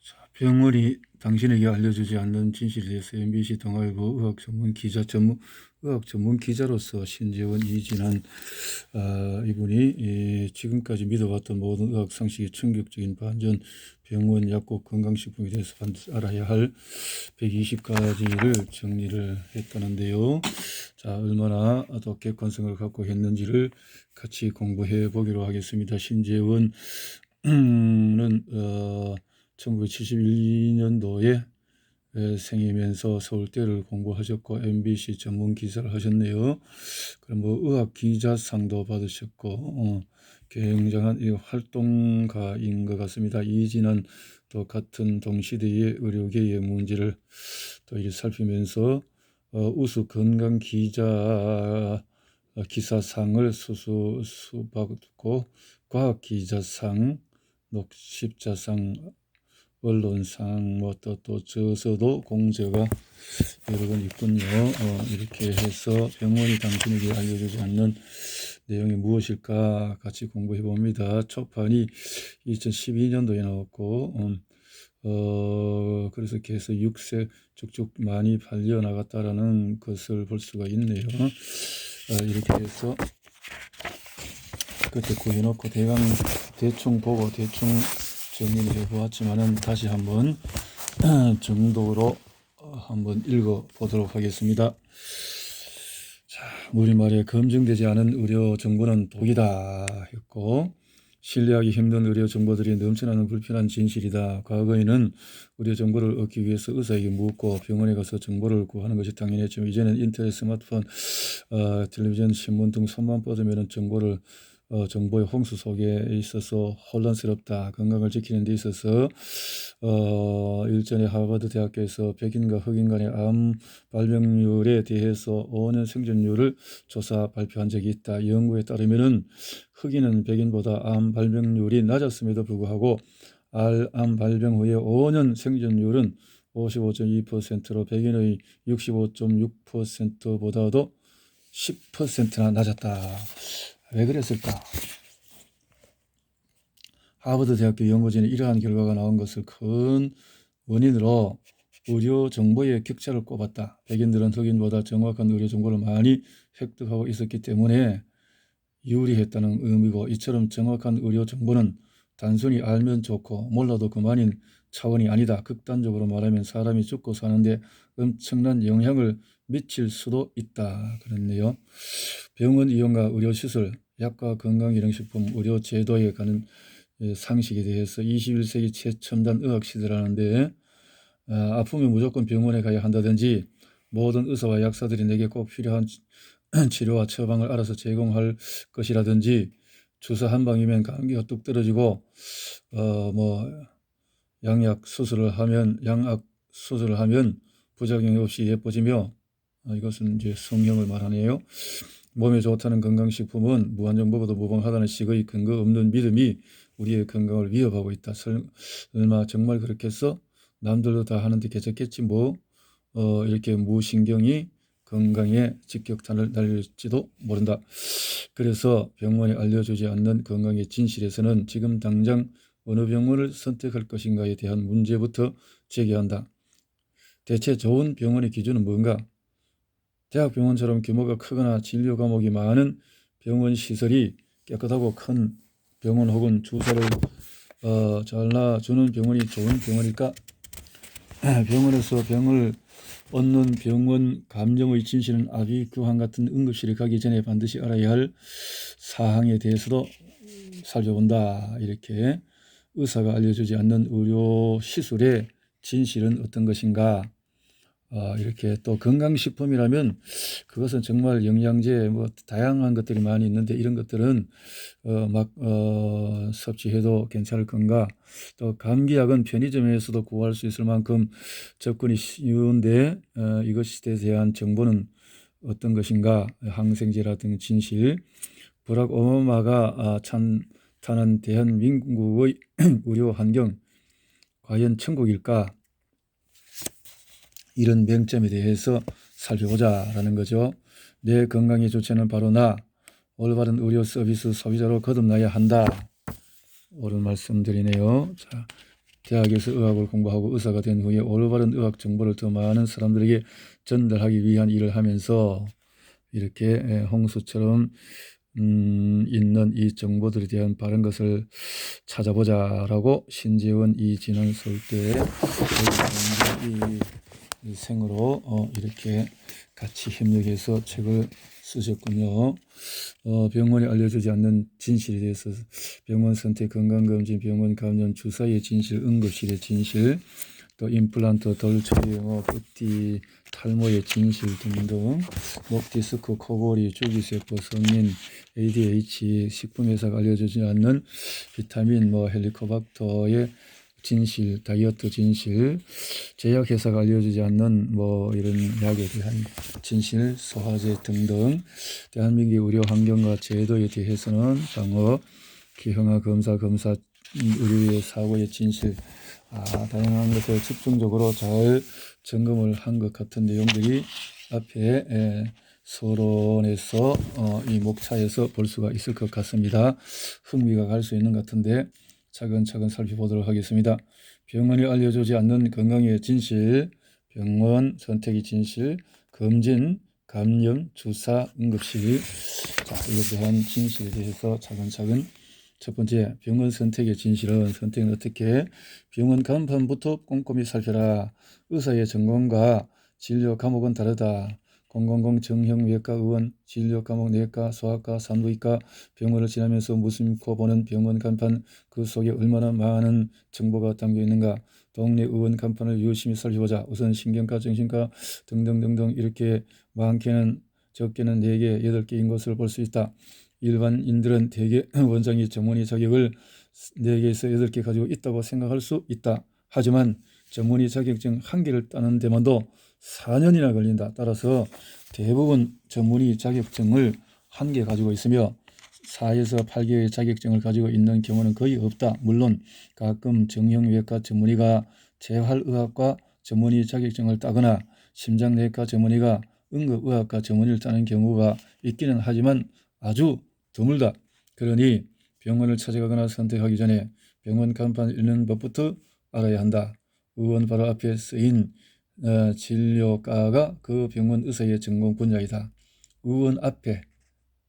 자, 병원이 당신에게 알려주지 않는 진실에 대해서 MBC 동아일보 의학 전문 기자로서 신재원 이진한 이분이 지금까지 믿어왔던 모든 의학 상식의 충격적인 반전, 병원, 약국, 건강식품에 대해서 반드시 알아야 할 120가지를 정리를 했다는데요. 자, 얼마나 더 객관성을 갖고 했는지를 같이 공부해 보기로 하겠습니다. 신재원은 1971년도에 생이면서 서울대를 공부하셨고 MBC 전문 기사를 하셨네요. 그럼 뭐 의학 기자상도 받으셨고 굉장한 활동가인 것 같습니다. 이진한 또 같은 동시대의 의료계의 문제를 또 이렇게 살피면서 우수 건강 기자 기사상을 수받고 과학 기자상, 녹십자상, 언론상 또 저서도 공저가 여러 번 있군요. 이렇게 해서 병원이 당신에게 알려주지 않는 내용이 무엇일까 같이 공부해 봅니다. 초판이 2012년도에 나왔고 그래서 계속 6세 쭉쭉 많이 팔려 나갔다라는 것을 볼 수가 있네요. 이렇게 해서 그때 구해놓고 대충 보고 대충 정리를 해보았지만은 다시 한번 정도로 한번 읽어보도록 하겠습니다. 자, 우리말에 검증되지 않은 의료 정보는 독이다 했고, 신뢰하기 힘든 의료 정보들이 넘쳐나는 불편한 진실이다. 과거에는 의료 정보를 얻기 위해서 의사에게 묻고 병원에 가서 정보를 구하는 것이 당연했지만 이제는 인터넷, 스마트폰, 텔레비전, 신문 등 손만 뻗으면 정보의 홍수 속에 있어서 혼란스럽다. 건강을 지키는 데 있어서 일전에 하버드 대학교에서 백인과 흑인 간의 암 발병률에 대해서 5년 생존율을 조사 발표한 적이 있다. 연구에 따르면은 흑인은 백인보다 암 발병률이 낮았음에도 불구하고 암 발병 후에 5년 생존율은 55.2%로 백인의 65.6%보다도 10%나 낮았다. 왜 그랬을까? 하버드 대학교 연구진에 이러한 결과가 나온 것을 큰 원인으로 의료 정보의 격차를 꼽았다. 백인들은 흑인보다 정확한 의료 정보를 많이 획득하고 있었기 때문에 유리했다는 의미고, 이처럼 정확한 의료 정보는 단순히 알면 좋고 몰라도 그만인 차원이 아니다. 극단적으로 말하면 사람이 죽고 사는데 엄청난 영향을 미칠 수도 있다. 그랬네요. 병원 이용과 의료시설, 약과 건강기능식품, 의료제도에 관한 상식에 대해서 21세기 최첨단 의학시대라는데 아프면 무조건 병원에 가야 한다든지 모든 의사와 약사들이 내게 꼭 필요한 치료와 처방을 알아서 제공할 것이라든지 주사 한 방이면 감기가 뚝 떨어지고 양악 수술을 하면 부작용이 없이 예뻐지며 이것은 이제 성형을 말하네요. 몸에 좋다는 건강식품은 무한정보보다 무방하다는 식의 근거 없는 믿음이 우리의 건강을 위협하고 있다. 설마 정말 그렇게 해서 남들도 다 하는데 괜찮겠지 이렇게 무신경이 건강에 직격탄을 날릴지도 모른다. 그래서 병원이 알려주지 않는 건강의 진실에서는 지금 당장 어느 병원을 선택할 것인가에 대한 문제부터 제기한다. 대체 좋은 병원의 기준은 뭔가? 대학병원처럼 규모가 크거나 진료 과목이 많은 병원 시설이 깨끗하고 큰 병원 혹은 주사를 잘 놔주는 병원이 좋은 병원일까? 병원에서 병을 얻는 병원 감정의 진실은 아비규환 같은 응급실에 가기 전에 반드시 알아야 할 사항에 대해서도 살펴본다. 이렇게 의사가 알려주지 않는 의료 시술의 진실은 어떤 것인가? 이렇게 또 건강식품이라면 그것은 정말 영양제 다양한 것들이 많이 있는데 이런 것들은 섭취해도 괜찮을 건가? 또 감기약은 편의점에서도 구할 수 있을 만큼 접근이 쉬운데 이것에 대한 정보는 어떤 것인가? 항생제라든지 진실. 버락 오바마가 찬탄한 대한민국의 의료 환경 과연 천국일까? 이런 맹점에 대해서 살펴보자라는 거죠. 내 건강의 주체는 바로 나. 올바른 의료 서비스 소비자로 거듭나야 한다. 옳은 말씀드리네요. 자, 대학에서 의학을 공부하고 의사가 된 후에 올바른 의학 정보를 더 많은 사람들에게 전달하기 위한 일을 하면서 이렇게 홍수처럼 있는 이 정보들에 대한 바른 것을 찾아보자라고 신재원 이진원 서울대 이 생으로 이렇게 같이 협력해서 책을 쓰셨군요. 병원이 알려주지 않는 진실에 대해서 병원 선택, 건강검진, 병원 감염, 주사의 진실, 응급실의 진실, 또 임플란트, 덜처리 영어, 뿌띠, 탈모의 진실 등등, 목 디스크, 코골이, 줄기세포, 성인, ADH, 식품회사가 알려주지 않는 비타민, 헬리코박터의 진실, 다이어트 진실, 제약회사가 알려주지 않는 이런 약에 대한 진실, 소화제 등등, 대한민국의 의료 환경과 제도에 대해서는 방역, 기형아 검사, 의료의 사고의 진실, 다양한 것을 집중적으로 잘 점검을 한 것 같은 내용들이 앞에 서론에서 이 목차에서 볼 수가 있을 것 같습니다. 흥미가 갈 수 있는 것 같은데 차근차근 살펴보도록 하겠습니다. 병원이 알려주지 않는 건강의 진실, 병원 선택의 진실, 검진, 감염, 주사, 응급실. 이것에 대한 진실에 대해서 차근차근. 첫 번째, 병원 선택의 진실은 선택은 어떻게? 병원 간판부터 꼼꼼히 살펴라. 의사의 전공과 진료 과목은 다르다. 000 정형외과 의원, 진료 과목 내과, 소아과, 산부인과 병원을 지나면서 무심코 보는 병원 간판, 그 속에 얼마나 많은 정보가 담겨 있는가. 동네 의원 간판을 유심히 살펴보자. 우선 신경과, 정신과 등등등등 이렇게 많게는 적게는 4개, 8개인 것을 볼 수 있다. 일반인들은 대개 원장이 전문의 자격을 4개에서 8개 가지고 있다고 생각할 수 있다. 하지만 전문의 자격증 1개를 따는 데만도 4년이나 걸린다. 따라서 대부분 전문의 자격증을 1개 가지고 있으며 4에서 8개의 자격증을 가지고 있는 경우는 거의 없다. 물론 가끔 정형외과 전문의가 재활의학과 전문의 자격증을 따거나 심장내과 전문의가 응급의학과 전문의를 따는 경우가 있기는 하지만 아주 드물다. 그러니 병원을 찾아가거나 선택하기 전에 병원 간판 읽는 법부터 알아야 한다. 의원 바로 앞에 쓰인 진료과가 그 병원 의사의 전공 분야이다. 의원 앞에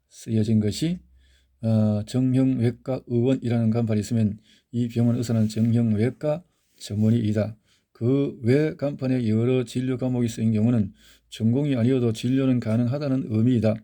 쓰여진 것이 정형외과 의원이라는 간판이 있으면 이 병원 의사는 정형외과 전문의이다. 그 외 간판에 여러 진료 과목이 쓰인 경우는 전공이 아니어도 진료는 가능하다는 의미이다.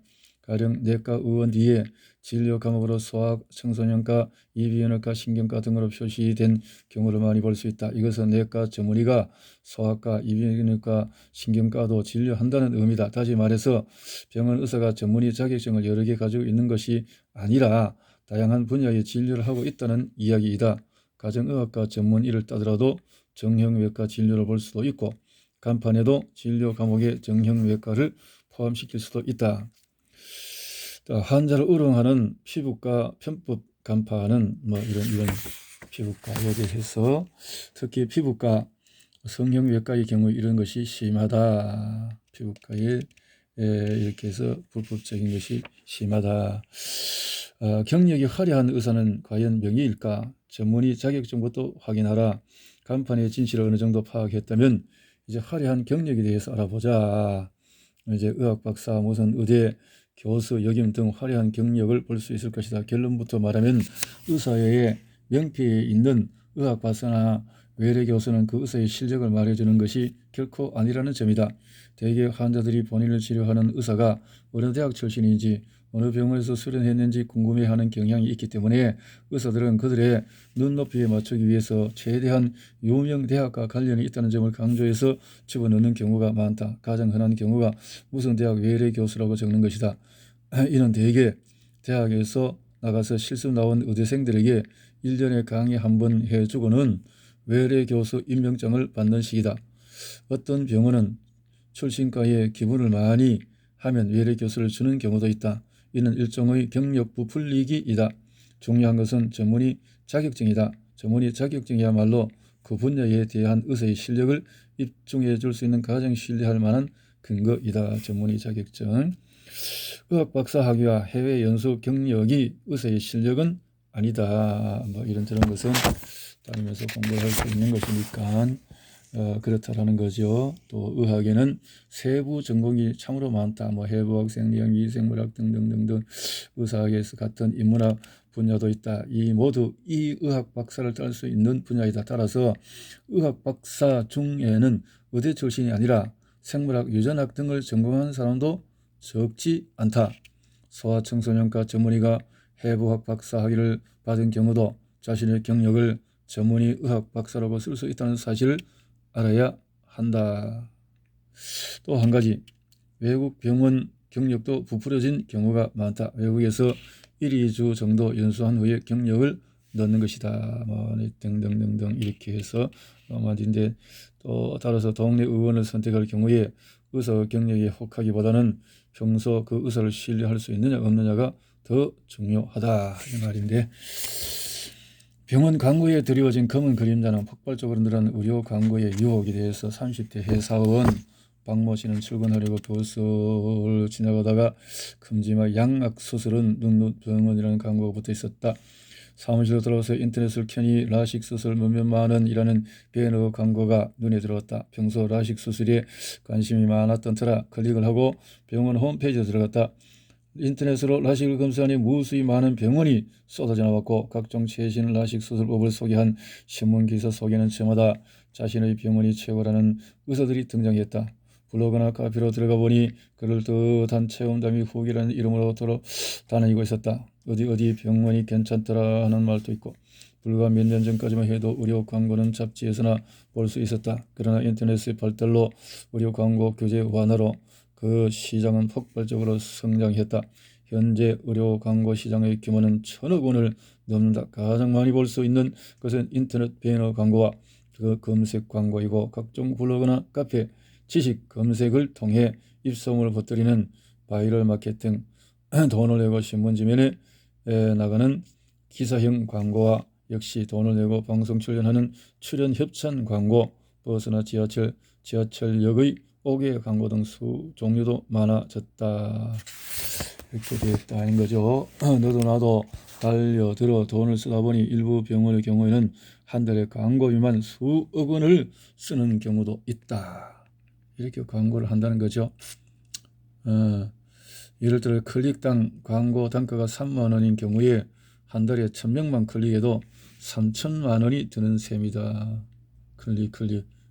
가령 내과 의원 뒤에 진료 과목으로 소아, 청소년과, 이비인후과, 신경과 등으로 표시된 경우를 많이 볼 수 있다. 이것은 내과 전문의가 소아과, 이비인후과, 신경과도 진료한다는 의미다. 다시 말해서 병원 의사가 전문의 자격증을 여러 개 가지고 있는 것이 아니라 다양한 분야의 진료를 하고 있다는 이야기이다. 가정의학과 전문의를 따더라도 정형외과 진료를 볼 수도 있고 간판에도 진료 과목에 정형외과를 포함시킬 수도 있다. 환자를 우롱하는 피부과 편법 간판은 이런 피부과에 대해서 특히 피부과 성형외과의 경우 이런 것이 심하다. 피부과에 이렇게 해서 불법적인 것이 심하다. 경력이 화려한 의사는 과연 명의일까? 전문의 자격증부터 확인하라. 간판의 진실을 어느 정도 파악했다면 이제 화려한 경력에 대해서 알아보자. 이제 의학 박사, 무슨 의대 교수, 역임 등 화려한 경력을 볼 수 있을 것이다. 결론부터 말하면 의사의 명패에 있는 의학 박사나 외래 교수는 그 의사의 실력을 말해주는 것이 결코 아니라는 점이다. 대개 환자들이 본인을 치료하는 의사가 어느 대학 출신인지 어느 병원에서 수련했는지 궁금해하는 경향이 있기 때문에 의사들은 그들의 눈높이에 맞추기 위해서 최대한 유명 대학과 관련이 있다는 점을 강조해서 집어넣는 경우가 많다. 가장 흔한 경우가 무슨 대학 외래 교수라고 적는 것이다. 이는 대개 대학에서 나가서 실습 나온 의대생들에게 1년에 강의 한 번 해주고는 외래 교수 임명장을 받는 식이다. 어떤 병원은 출신과에 기부를 많이 하면 외래 교수를 주는 경우도 있다. 이는 일종의 경력 부풀리기이다. 중요한 것은 전문의 자격증이다. 전문의 자격증이야말로 그 분야에 대한 의사의 실력을 입증해 줄 수 있는 가장 신뢰할 만한 근거이다. 전문의 자격증. 의학 박사 학위와 해외 연수 경력이 의사의 실력은 아니다. 뭐 이런저런 것은 따르면서 공부를 할 수 있는 것이니까 그렇다라는 거죠. 또 의학에는 세부 전공이 참으로 많다. 뭐 해부학, 생리학, 미생물학 등등등등 의사학에서 같은 인문학 분야도 있다. 이 모두 이 의학 박사를 딸 수 있는 분야이다. 따라서 의학 박사 중에는 의대 출신이 아니라 생물학, 유전학 등을 전공한 사람도 적지 않다. 소아청소년과 전문의가 해부학 박사 학위를 받은 경우도 자신의 경력을 전문의 의학 박사라고 쓸 수 있다는 사실을 알아야 한다. 또 한 가지, 외국 병원 경력도 부풀어진 경우가 많다. 외국에서 1, 2주 정도 연수한 후에 경력을 넣는 것이다. 뭐 등등등등 이렇게 해서 말인데, 또 따라서 동네 의원을 선택할 경우에 의사 경력에 혹하기보다는 평소 그 의사를 신뢰할 수 있느냐 없느냐가 더 중요하다 이 말인데, 병원 광고에 드리워진 검은 그림자는 폭발적으로 늘어난 의료 광고의 유혹에 대해서 30대 회사원 박모 씨는 출근하려고 버스를 지나가다가 금지막 양악 수술은 눈병원이라는 광고가 붙어 있었다. 사무실로 돌아와서 인터넷을 켜니 라식 수술 몇몇만 원이라는 배너 광고가 눈에 들어왔다. 평소 라식 수술에 관심이 많았던 터라 클릭을 하고 병원 홈페이지에 들어갔다. 인터넷으로 라식을 검색하니 무수히 많은 병원이 쏟아져 나왔고 각종 최신 라식 수술법을 소개한 신문기사 속에는 저마다 자신의 병원이 최고라는 의사들이 등장했다. 블로그나 카페로 들어가 보니 그럴듯한 체험담이 후기라는 이름으로 다니고 있었다. 어디 병원이 괜찮더라 하는 말도 있고, 불과 몇 년 전까지만 해도 의료 광고는 잡지에서나 볼 수 있었다. 그러나 인터넷의 발달로 의료 광고 규제 완화로 그 시장은 폭발적으로 성장했다. 현재 의료 광고 시장의 규모는 1,000억 원을 넘는다. 가장 많이 볼 수 있는 것은 인터넷 배너 광고와 그 검색 광고이고, 각종 블로그나 카페, 지식 검색을 통해 입소문을 퍼뜨리는 바이럴 마케팅, 돈을 내고 신문지면에 나가는 기사형 광고와 역시 돈을 내고 방송 출연하는 출연 협찬 광고, 버스나 지하철역의 5개 광고 등 종류도 많아졌다. 이렇게 되었다는 거죠. 너도 나도 달려들어 돈을 쓰다 보니 일부 병원의 경우에는 한 달에 광고비만 수억 원을 쓰는 경우도 있다. 이렇게 광고를 한다는 거죠. 예를 들어 클릭당 광고 단가가 3만 원인 경우에 한 달에 1,000명만 클릭해도 3천만 원이 드는 셈이다. 클릭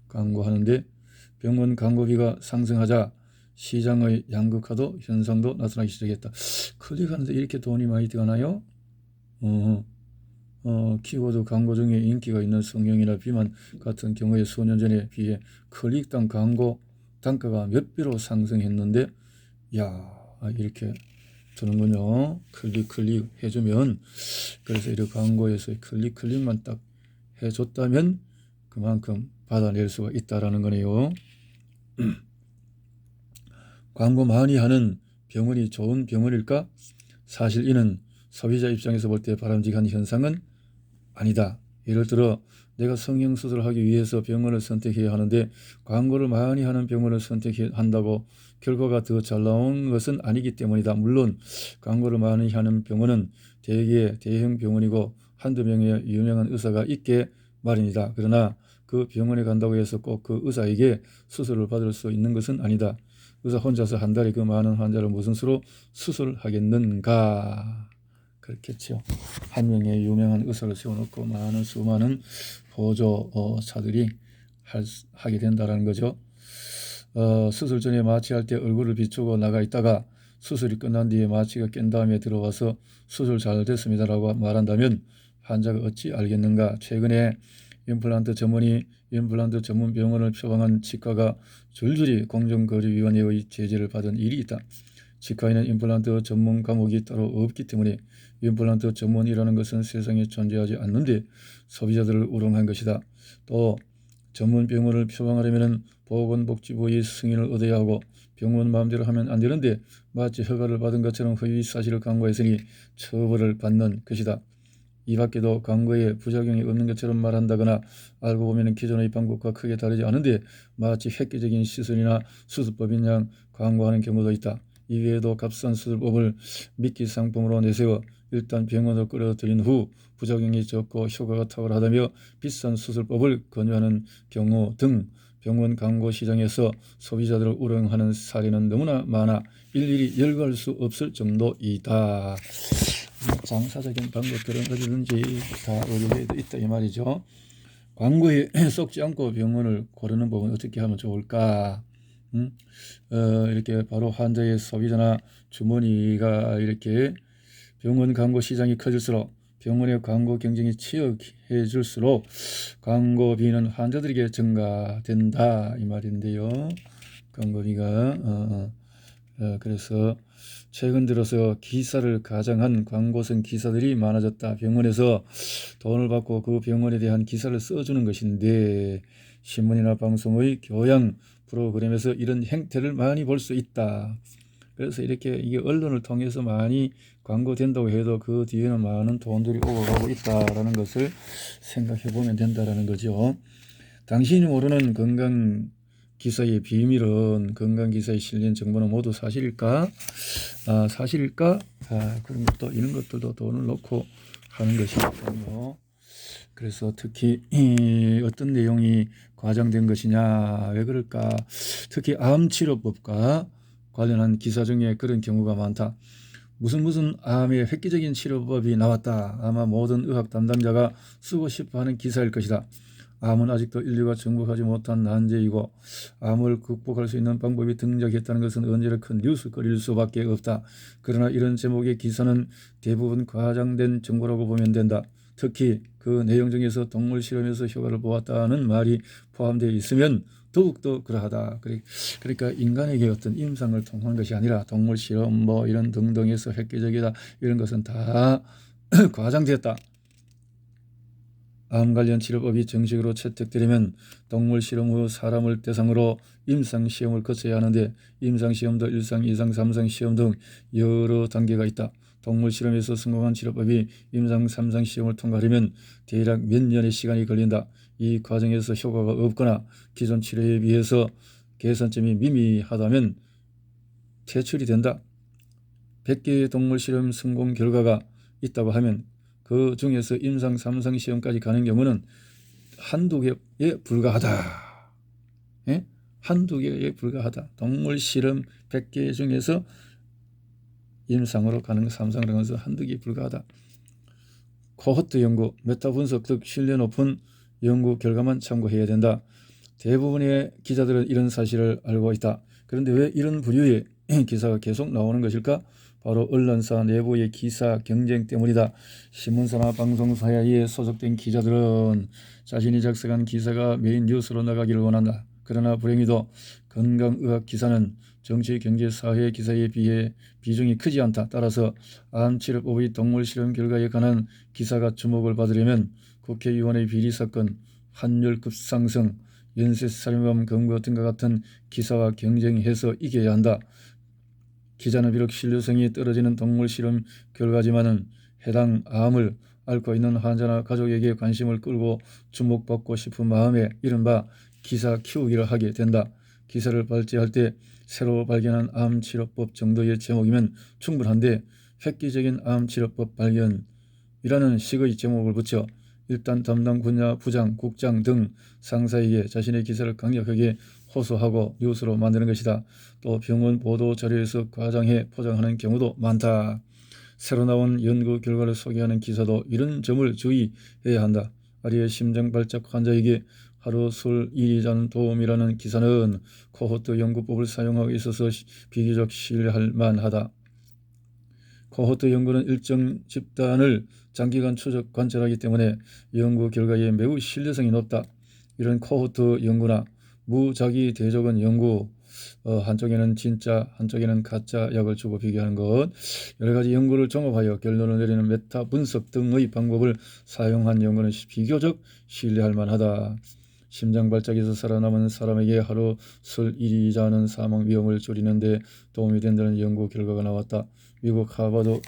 광고하는데 병원 광고비가 상승하자 시장의 양극화도 현상도 나타나기 시작했다. 클릭하는데 이렇게 돈이 많이 들어가나요? 키워드 광고 중에 인기가 있는 성형이나 비만 같은 경우에 수년 전에 비해 클릭당 광고 단가가 몇 배로 상승했는데, 이렇게 되는군요. 클릭 해주면, 그래서 이런 광고에서 클릭만 딱 해줬다면 그만큼 받아낼 수가 있다라는 거네요. 광고 많이 하는 병원이 좋은 병원일까? 사실 이는 소비자 입장에서 볼 때 바람직한 현상은 아니다. 예를 들어 내가 성형수술을 하기 위해서 병원을 선택해야 하는데 광고를 많이 하는 병원을 선택한다고 결과가 더 잘 나온 것은 아니기 때문이다. 물론 광고를 많이 하는 병원은 대개 대형 병원이고 한두 명의 유명한 의사가 있게 마련이다. 그러나 그 병원에 간다고 해서 꼭 그 의사에게 수술을 받을 수 있는 것은 아니다. 의사 혼자서 한 달에 그 많은 환자를 무슨 수로 수술하겠는가? 그렇겠죠. 한 명의 유명한 의사를 세워놓고 수많은 보조차들이 하게 된다는 거죠. 수술 전에 마취할 때 얼굴을 비추고 나가 있다가 수술이 끝난 뒤에 마취가 깬 다음에 들어와서 수술 잘 됐습니다라고 말한다면 환자가 어찌 알겠는가. 최근에 임플란트 전문 병원을 표방한 치과가 줄줄이 공정거래위원회의 제재를 받은 일이 있다. 치과에는 임플란트 전문 과목이 따로 없기 때문에 임플란트 전문이라는 것은 세상에 존재하지 않는데 소비자들을 우롱한 것이다. 또 전문 병원을 표방하려면 보건복지부의 승인을 얻어야 하고 병원 마음대로 하면 안 되는데 마치 허가를 받은 것처럼 허위 사실을 광고했으니 처벌을 받는 것이다. 이 밖에도 광고에 부작용이 없는 것처럼 말한다거나 알고 보면 기존의 방법과 크게 다르지 않은데 마치 획기적인 시술이나 수술법인 양 광고하는 경우도 있다. 이외에도 값싼 수술법을 미끼 상품으로 내세워 일단 병원으로 끌어들인 후 부작용이 적고 효과가 탁월하다며 비싼 수술법을 권유하는 경우 등 병원 광고 시장에서 소비자들을 우롱하는 사례는 너무나 많아 일일이 열거할 수 없을 정도이다. 장사적인 방법들은 어디든지 다 의료계에도 있다 이 말이죠. 광고에 썩지 않고 병원을 고르는 법은 어떻게 하면 좋을까? 이렇게 바로 환자의 소비자나 주머니가 이렇게 병원 광고 시장이 커질수록 병원의 광고 경쟁이 치열해질수록 광고비는 환자들에게 증가된다 이 말인데요. 광고비가 그래서 최근 들어서 기사를 가장한 광고성 기사들이 많아졌다. 병원에서 돈을 받고 그 병원에 대한 기사를 써주는 것인데 신문이나 방송의 교양 프로그램에서 이런 행태를 많이 볼 수 있다. 그래서 이렇게 이게 언론을 통해서 많이 광고된다고 해도 그 뒤에는 많은 돈들이 오고 있다라는 것을 생각해 보면 된다라는 거죠. 당신이 모르는 건강 기사의 비밀은 건강 기사에 실린 정보는 모두 사실일까? 사실일까? 그런 것도 이런 것들도 돈을 넣고 하는 것이거든요. 그래서 특히 어떤 내용이 과장된 것이냐, 왜 그럴까? 특히 암치료법과 관련한 기사 중에 그런 경우가 많다. 무슨 암의 획기적인 치료법이 나왔다. 아마 모든 의학 담당자가 쓰고 싶어하는 기사일 것이다. 암은 아직도 인류가 정복하지 못한 난제이고 암을 극복할 수 있는 방법이 등장했다는 것은 언제나 큰 뉴스거리일 수밖에 없다. 그러나 이런 제목의 기사는 대부분 과장된 정보라고 보면 된다. 특히 그 내용 중에서 동물 실험에서 효과를 보았다는 말이 포함되어 있으면 더욱더 그러하다. 그러니까 인간에게 어떤 임상을 통한 것이 아니라 동물 실험 뭐 이런 등등에서 획기적이다. 이런 것은 다 과장되었다. 암 관련 치료법이 정식으로 채택되려면 동물 실험 후 사람을 대상으로 임상시험을 거쳐야 하는데 임상시험도 1상, 2상, 3상 시험 등 여러 단계가 있다. 동물 실험에서 성공한 치료법이 임상 3상 시험을 통과하려면 대략 몇 년의 시간이 걸린다. 이 과정에서 효과가 없거나 기존 치료에 비해서 개선점이 미미하다면 퇴출이 된다. 100개의 동물 실험 성공 결과가 있다고 하면 그 중에서 임상 3상 시험까지 가는 경우는 한두 개에 불과하다. 예? 한두 개에 불과하다. 동물 실험 100개 중에서 임상으로 가는 거 3상으로 가는 것은 한두 개에 불과하다. 코호트 연구, 메타 분석 등 신뢰 높은 연구 결과만 참고해야 된다. 대부분의 기자들은 이런 사실을 알고 있다. 그런데 왜 이런 부류의 기사가 계속 나오는 것일까? 바로 언론사 내부의 기사 경쟁 때문이다. 신문사나 방송사에 소속된 기자들은 자신이 작성한 기사가 메인 뉴스로 나가기를 원한다. 그러나 불행히도 건강의학 기사는 정치, 경제, 사회 기사에 비해 비중이 크지 않다. 따라서 암치료법의 동물 실험 결과에 관한 기사가 주목을 받으려면 국회의원의 비리 사건, 환율 급상승, 연쇄살인범 검거 등과 같은 기사와 경쟁해서 이겨야 한다. 기자는 비록 신뢰성이 떨어지는 동물 실험 결과지만은 해당 암을 앓고 있는 환자나 가족에게 관심을 끌고 주목받고 싶은 마음에 이른바 기사 키우기를 하게 된다. 기사를 발제할 때 새로 발견한 암치료법 정도의 제목이면 충분한데 획기적인 암치료법 발견이라는 식의 제목을 붙여 일단 담당 분야 부장, 국장 등 상사에게 자신의 기사를 강력하게 호소하고 뉴스로 만드는 것이다. 또 병원 보도 자료에서 과장해 포장하는 경우도 많다. 새로 나온 연구 결과를 소개하는 기사도 이런 점을 주의해야 한다. 아리의 심장발작 환자에게 하루 술 2리 자는 도움이라는 기사는 코호트 연구법을 사용하고 있어서 비교적 신뢰할 만하다. 코호트 연구는 일정 집단을 장기간 추적 관찰하기 때문에 연구 결과에 매우 신뢰성이 높다. 이런 코호트 연구나 무작위 대조건 연구, 한쪽에는 진짜 한쪽에는 가짜 약을 주고 비교하는 것, 여러 가지 연구를 종합하여 결론을 내리는 메타 분석 등의 방법을 사용한 연구는 비교적 신뢰할 만하다. 심장발작에서 살아남은 사람에게 하루 술 1리 자는 사망 위험을 줄이는 데 도움이 된다는 연구 결과가 나왔다. 미국 하버드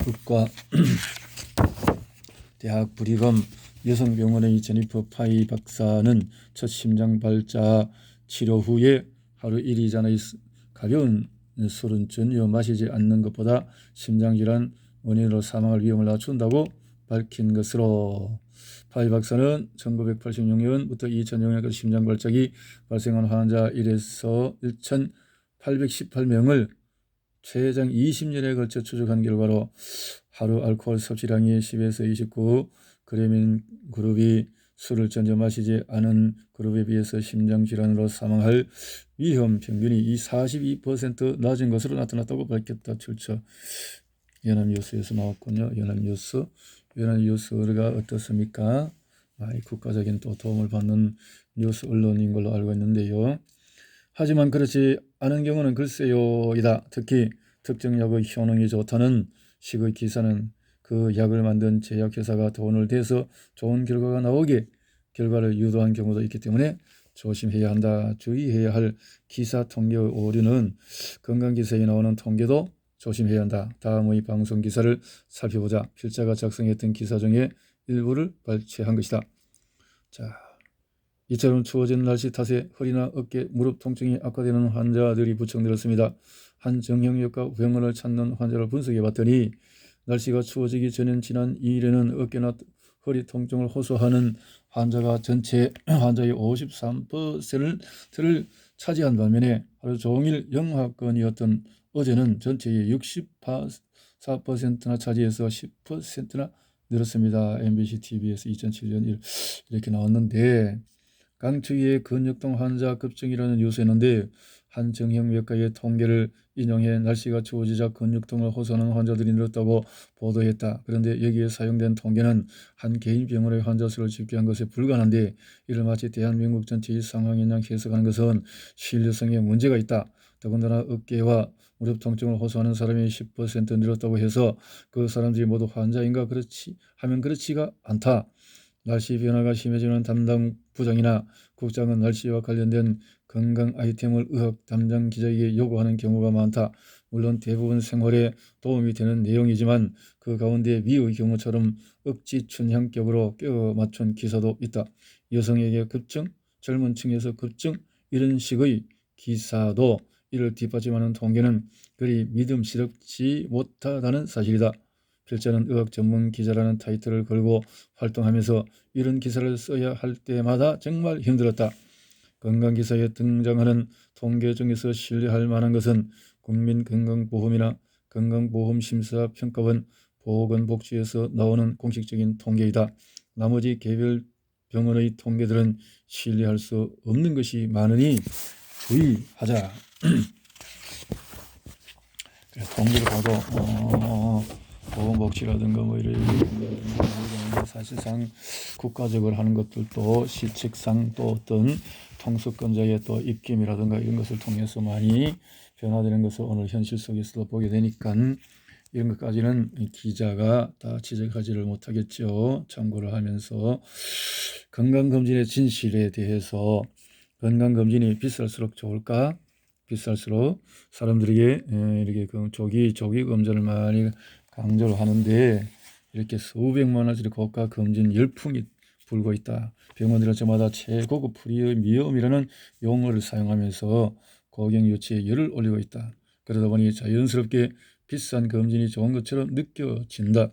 의과 대학 브리검 여성병원의 제니퍼 파이 박사는 첫 심장발작 치료 후에 하루 1리 잔의 가벼운 술은 전혀 마시지 않는 것보다 심장질환 원인으로 사망할 위험을 낮춘다고 밝힌 것으로, 파이 박사는 1986년부터 2006년까지 심장발작이 발생한 환자 1에서 1,818명을 최장 20년에 걸쳐 추적한 결과로 하루 알코올 섭취량이 10에서 29g인 그룹이 술을 전혀 마시지 않은 그룹에 비해서 심장질환으로 사망할 위험 평균이 42% 낮은 것으로 나타났다고 밝혔다. 출처 연합뉴스에서 나왔군요. 연합뉴스가 어떻습니까? 국가적인 또 도움을 받는 뉴스 언론인 걸로 알고 있는데요. 하지만 그렇지 않은 경우는 글쎄요이다. 특히 특정 약의 효능이 좋다는 식의 기사는 그 약을 만든 제약회사가 돈을 대서 좋은 결과가 나오게 결과를 유도한 경우도 있기 때문에 조심해야 한다. 주의해야 할 기사 통계 오류는 건강기사에 나오는 통계도 조심해야 한다. 다음의 방송 기사를 살펴보자. 필자가 작성했던 기사 중에 일부를 발췌한 것이다. 자, 이처럼 추워진 날씨 탓에 허리나 어깨, 무릎 통증이 악화되는 환자들이 부쩍 늘었습니다. 한 정형외과 병원을 찾는 환자를 분석해봤더니 날씨가 추워지기 전인 지난 2일에는 어깨나 허리 통증을 호소하는 환자가 전체 환자의 53%를 차지한 반면에 하루 종일 영하권이었던 어제는 전체의 64%나 차지해서 10%나 늘었습니다. MBC TV에서 2007년 1 이렇게 나왔는데, 강추위의 근육통 환자 급증이라는 뉴스였는데 한 정형외과의 통계를 인용해 날씨가 추워지자 근육통을 호소하는 환자들이 늘었다고 보도했다. 그런데 여기에 사용된 통계는 한 개인 병원의 환자 수를 집계한 것에 불과한데 이를 마치 대한민국 전체의 상황인 양 해석하는 것은 신뢰성에 문제가 있다. 더군다나 어깨와 무릎 통증을 호소하는 사람이 10% 늘었다고 해서 그 사람들이 모두 환자인가 하면 그렇지가 않다. 날씨 변화가 심해지는 담당 부장이나 국장은 날씨와 관련된 건강 아이템을 의학 담당 기자에게 요구하는 경우가 많다. 물론 대부분 생활에 도움이 되는 내용이지만 그 가운데 미의 경우처럼 억지 춘향격으로 껴 맞춘 기사도 있다. 여성에게 급증, 젊은 층에서 급증, 이런 식의 기사도 이를 뒷받침하는 통계는 그리 믿음직스럽지 못하다는 사실이다. 필자는 의학 전문 기자라는 타이틀을 걸고 활동하면서 이런 기사를 써야 할 때마다 정말 힘들었다. 건강기사에 등장하는 통계 중에서 신뢰할 만한 것은 국민건강보험이나 건강보험심사평가원, 보건복지에서 나오는 공식적인 통계이다. 나머지 개별 병원의 통계들은 신뢰할 수 없는 것이 많으니 주의하자. 통계를 봐도 보건복지라든가 뭐 이런 사실상 국가적으로 하는 것들도 실책상 또 어떤 통수권자의 또 입김이라든가 이런 것을 통해서 많이 변화되는 것을 오늘 현실 속에서도 보게 되니까 이런 것까지는 기자가 다 지적하지를 못하겠죠. 참고를 하면서 건강검진의 진실에 대해서, 건강검진이 비쌀수록 좋을까? 비쌀수록 사람들에게 이렇게 그 조기 검사를 많이 강조를 하는데 이렇게 수백만 원짜리 고가 검진 열풍이 불고 있다. 병원들은 저마다 최고급 프리미엄이라는 용어를 사용하면서 고객 유치에 열을 올리고 있다. 그러다 보니 자연스럽게 비싼 검진이 좋은 것처럼 느껴진다.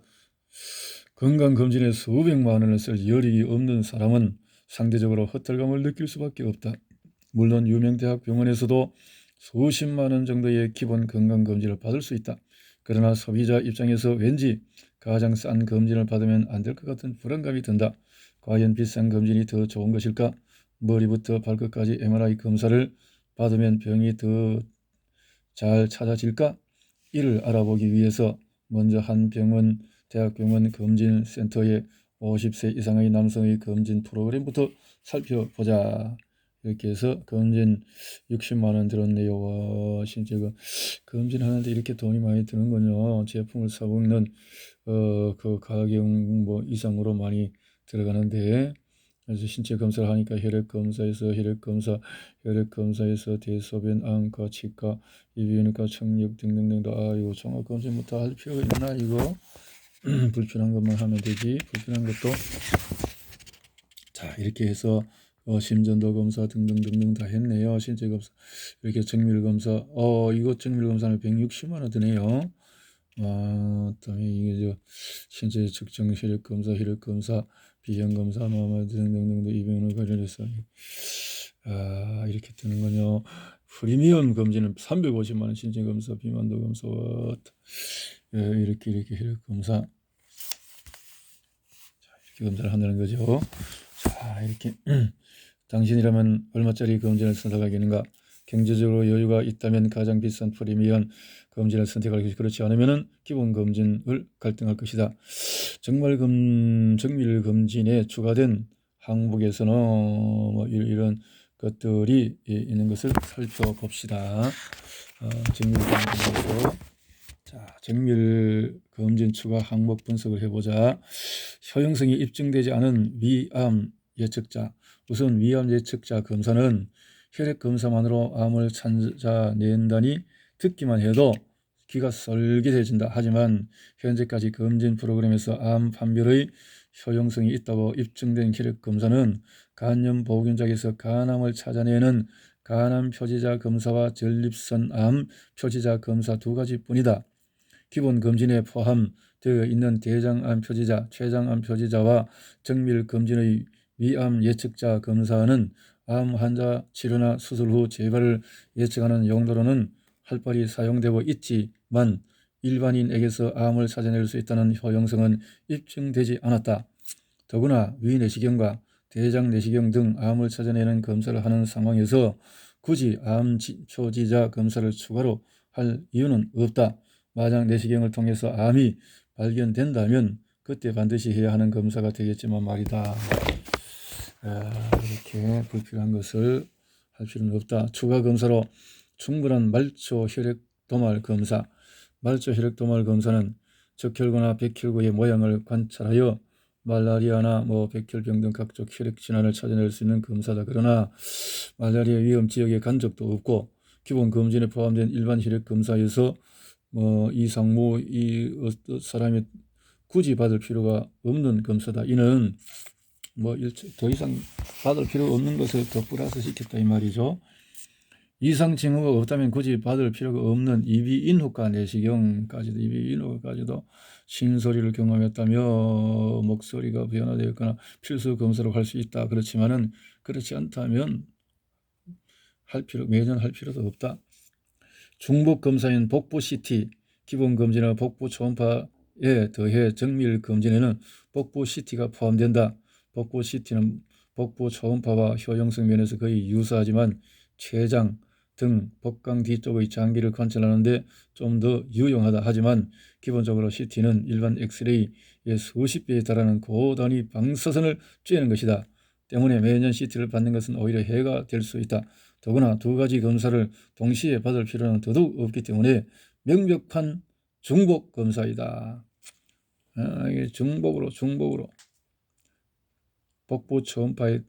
건강검진에 수백만 원을 쓸 여력이 없는 사람은 상대적으로 허탈감을 느낄 수밖에 없다. 물론 유명 대학 병원에서도 수십만 원 정도의 기본 건강검진을 받을 수 있다. 그러나 소비자 입장에서 왠지 가장 싼 검진을 받으면 안 될 것 같은 불안감이 든다. 과연 비싼 검진이 더 좋은 것일까? 머리부터 발끝까지 MRI 검사를 받으면 병이 더 잘 찾아질까? 이를 알아보기 위해서 먼저 한 대학병원 검진센터의 50세 이상의 남성의 검진 프로그램부터 살펴보자. 이렇게 해서 검진 60만 원 들었네요. 와, 진짜 검진하는데 이렇게 돈이 많이 드는군요. 제품을 사먹는 그 가격 뭐 이상으로 많이 들어가는데, 그래서 신체 검사를 하니까 혈액검사에서 대소변, 안과, 치과, 이비인후과, 청력 등등등도 이거 종합검진부터 할 필요가 있나 이거? 불편한 것만 하면 되지. 불편한 것도 자 이렇게 해서 심전도 검사 등등등등 다 했네요. 신체 검사 이렇게 정밀 검사 이거 정밀 검사는 160만 원 드네요. 그다음에 이게 신체 측정 혈액 검사, 비형 검사, 등등등등 이병헌 관련해서 이렇게 뜨는군요. 프리미엄 검진은 350만 원, 신체 검사, 비만도 검사, 이렇게 혈액 검사, 이렇게 검사를 한다는 거죠. 자, 이렇게 당신이라면 얼마짜리 검진을 선택하겠는가? 경제적으로 여유가 있다면 가장 비싼 프리미엄 검진을 선택할 것이, 그렇지 않으면 기본 검진을 갈등할 것이다. 정밀 검진에 추가된 항목에서는 이런 것들이 있는 것을 살펴봅시다. 정밀 검진에서 정밀 검진 추가 항목 분석을 해보자. 효용성이 입증되지 않은 위암 예측자. 우선 위암 예측자 검사는 혈액 검사만으로 암을 찾아낸다니 듣기만 해도 귀가 솔깃해진다. 하지만 현재까지 검진 프로그램에서 암 판별의 효용성이 있다고 입증된 혈액 검사는 간염 보균작에서 간암을 찾아내는 간암 표지자 검사와 전립선 암 표지자 검사 두 가지뿐이다. 기본 검진에 포함되어 있는 대장암 표지자, 췌장암 표지자와 정밀 검진의 위암 예측자 검사는 암 환자 치료나 수술 후 재발을 예측하는 용도로는 활발히 사용되고 있지만 일반인에게서 암을 찾아낼 수 있다는 효용성은 입증되지 않았다. 더구나 위내시경과 대장내시경 등 암을 찾아내는 검사를 하는 상황에서 굳이 암 표지자 검사를 추가로 할 이유는 없다. 만약 내시경을 통해서 암이 발견된다면 그때 반드시 해야 하는 검사가 되겠지만 말이다. 이렇게 불필요한 것을 할 필요는 없다. 추가 검사로 충분한 말초 혈액 도말 검사. 말초 혈액 도말 검사는 적혈구나 백혈구의 모양을 관찰하여 말라리아나 백혈병 등 각종 혈액 질환을 찾아낼 수 있는 검사다. 그러나 말라리아 위험 지역에 간 적도 없고 기본 검진에 포함된 일반 혈액 검사에서 이상무 사람이 굳이 받을 필요가 없는 검사다. 이는 더 이상 받을 필요 없는 것을 더 플러스 시켰다 이 말이죠. 이상 징후가 없다면 굳이 받을 필요가 없는 이비인후과 내시경까지도, 이비인후과까지도 신소리를 경험했다며 목소리가 변화되었거나 필수 검사로 할 수 있다. 그렇지만은 그렇지 않다면 매년 할 필요도 없다. 중복 검사인 복부 CT, 기본 검진과 복부 초음파에 더해 정밀 검진에는 복부 CT가 포함된다. 복부 CT는 복부 초음파와 효용성 면에서 거의 유사하지만 췌장 등 복강 뒤쪽의 장기를 관찰하는데 좀 더 유용하다. 하지만 기본적으로 CT는 일반 엑스레이의 수십 배에 달하는 고단위 방사선을 쬐는 것이다. 때문에 매년 CT를 받는 것은 오히려 해가 될 수 있다. 더구나 두 가지 검사를 동시에 받을 필요는 더더욱 없기 때문에 명백한 중복 검사이다. 이게 중복으로 복부 초음파에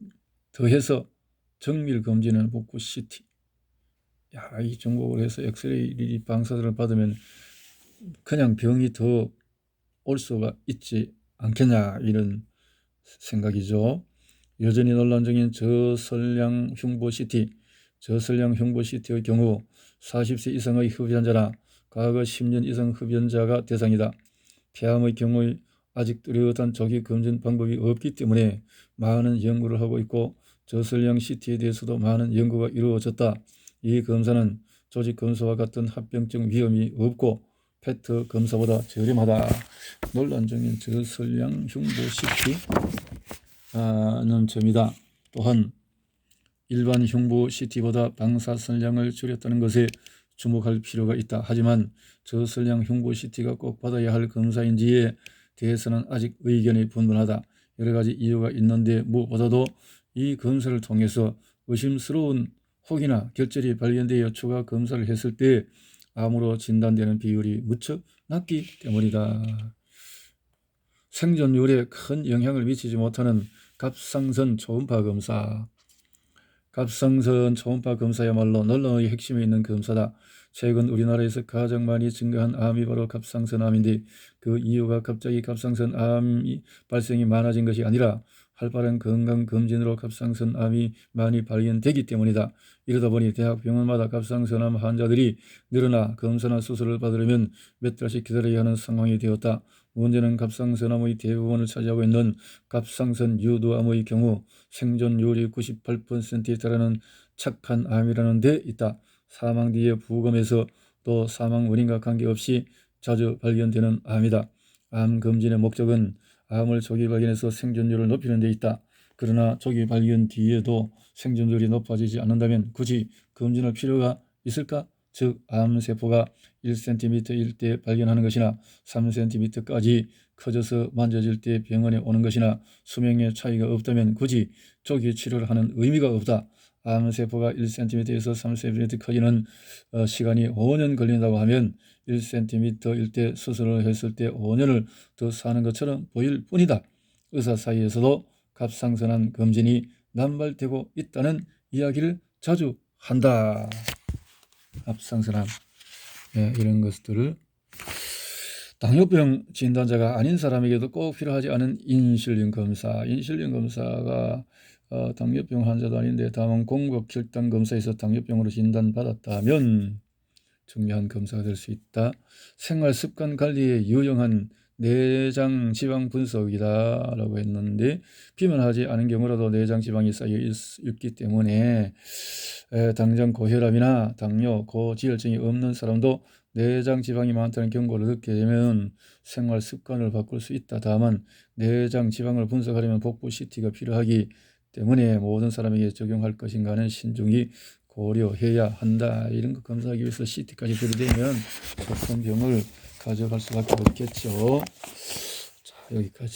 더해서 정밀 검진은 복부 CT. 이 중복을 해서 엑스레이 방사선을 받으면 그냥 병이 더 올 수가 있지 않겠냐, 이런 생각이죠. 여전히 논란 중인 저설량 흉부 CT. 저설량 흉부 CT의 경우 40세 이상의 흡연자나 과거 10년 이상 흡연자가 대상이다. 폐암의 경우 아직 뚜렷한 조기 검진 방법이 없기 때문에 많은 연구를 하고 있고 저설량 CT에 대해서도 많은 연구가 이루어졌다. 이 검사는 조직 검사와 같은 합병증 위험이 없고 페트 검사보다 저렴하다. 논란 중인 저설량 흉부 CT는 점이다. 또한 일반 흉부 CT보다 방사선량을 줄였다는 것에 주목할 필요가 있다. 하지만 저설량 흉부 CT가 꼭 받아야 할 검사인지에 대해서는 아직 의견이 분분하다. 여러 가지 이유가 있는데 무엇보다도 이 검사를 통해서 의심스러운 혹이나 결절이 발견되어 추가 검사를 했을 때 암으로 진단되는 비율이 무척 낮기 때문이다. 생존율에 큰 영향을 미치지 못하는 갑상선 초음파 검사. 갑상선 초음파 검사야말로 논란의 핵심에 있는 검사다. 최근 우리나라에서 가장 많이 증가한 암이 바로 갑상선 암인데 그 이유가 갑자기 갑상선 암 발생이 많아진 것이 아니라 활발한 건강검진으로 갑상선 암이 많이 발견되기 때문이다. 이러다 보니 대학 병원마다 갑상선암 환자들이 늘어나 검사나 수술을 받으려면 몇 달씩 기다려야 하는 상황이 되었다. 문제는 갑상선암의 대부분을 차지하고 있는 갑상선 유두암의 경우 생존율이 98%에 달하는 착한 암이라는 데 있다. 사망 뒤에 부검에서 또 사망 원인과 관계없이 자주 발견되는 암이다. 암 검진의 목적은 암을 조기 발견해서 생존율을 높이는 데 있다. 그러나 조기 발견 뒤에도 생존율이 높아지지 않는다면 굳이 검진할 필요가 있을까? 즉 암세포가 1cm일 때 발견하는 것이나 3cm까지 커져서 만져질 때 병원에 오는 것이나 수명의 차이가 없다면 굳이 조기 치료를 하는 의미가 없다. 암세포가 1cm에서 3cm 커지는 시간이 5년 걸린다고 하면 1cm일 때 수술을 했을 때 5년을 더 사는 것처럼 보일 뿐이다. 의사 사이에서도 갑상선암 검진이 남발되고 있다는 이야기를 자주 한다. 갑상선암 이런 것들을 당뇨병 진단자가 아닌 사람에게도 꼭 필요하지 않은 인슐린 검사. 인슐린 검사가 당뇨병 환자도 아닌데 다만 공복 혈당 검사에서 당뇨병으로 진단받았다면 중요한 검사가 될 수 있다. 생활 습관 관리에 유용한 내장 지방 분석이다 라고 했는데 비만하지 않은 경우라도 내장 지방이 쌓여 있기 때문에 당장 고혈압이나 당뇨, 고지혈증이 없는 사람도 내장 지방이 많다는 경고를 듣게 되면 생활 습관을 바꿀 수 있다. 다만 내장 지방을 분석하려면 복부 CT가 필요하기 때문에 모든 사람에게 적용할 것인가는 신중히 고려해야 한다. 이런 거 검사하기 위해서 CT까지 들이대면 조금 병을 가져갈 수밖에 없겠죠. 자, 여기까지.